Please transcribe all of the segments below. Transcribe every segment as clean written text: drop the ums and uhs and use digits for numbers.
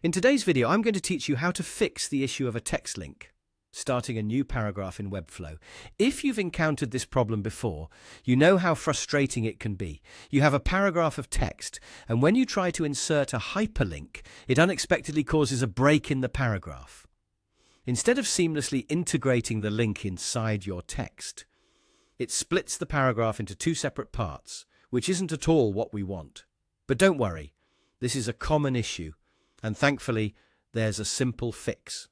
In today's video, I'm going to teach you how to fix the issue of a text link, starting a new paragraph in Webflow. If you've encountered this problem before, you know how frustrating it can be. You have a paragraph of text, and when you try to insert a hyperlink, it unexpectedly causes a break in the paragraph. Instead of seamlessly integrating the link inside your text, it splits the paragraph into two separate parts, which isn't at all what we want. But don't worry, this is a common issue. And thankfully, there's a simple fix.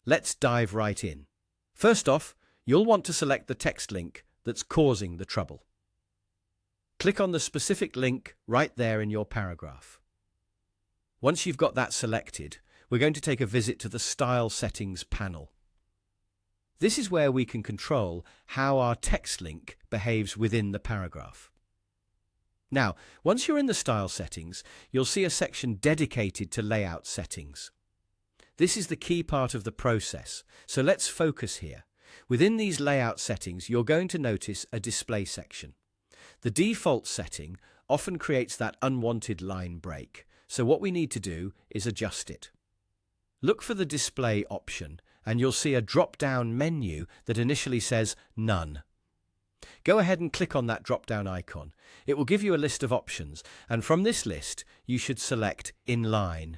Let's dive right in. First off, you'll want to select the text link that's causing the trouble. Click on the specific link right there in your paragraph. Once you've got that selected, we're going to take a visit to the Style Settings panel. This is where we can control how our text link behaves within the paragraph. Now, once you're in the style settings, you'll see a section dedicated to layout settings. This is the key part of the process, so let's focus here. Within these layout settings, you're going to notice a display section. The default setting often creates that unwanted line break, so what we need to do is adjust it. Look for the display option, and you'll see a drop-down menu that initially says None. Go ahead and click on that drop-down icon. It will give you a list of options, and from this list, you should select Inline.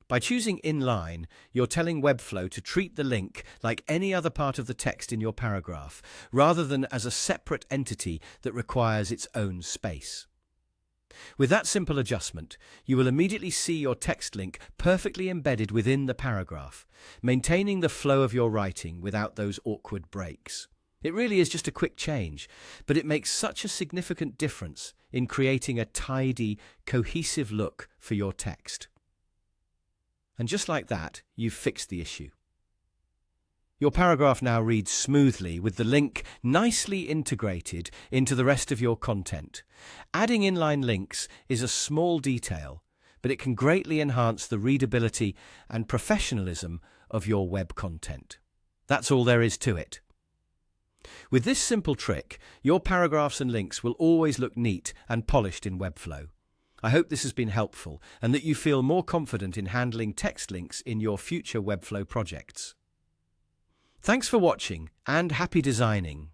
By choosing Inline, you're telling Webflow to treat the link like any other part of the text in your paragraph, rather than as a separate entity that requires its own space. With that simple adjustment, you will immediately see your text link perfectly embedded within the paragraph, maintaining the flow of your writing without those awkward breaks. It really is just a quick change, but it makes such a significant difference in creating a tidy, cohesive look for your text. And just like that, you've fixed the issue. Your paragraph now reads smoothly with the link nicely integrated into the rest of your content. Adding inline links is a small detail, but it can greatly enhance the readability and professionalism of your web content. That's all there is to it. With this simple trick, your paragraphs and links will always look neat and polished in Webflow. I hope this has been helpful and that you feel more confident in handling text links in your future Webflow projects. Thanks for watching and happy designing!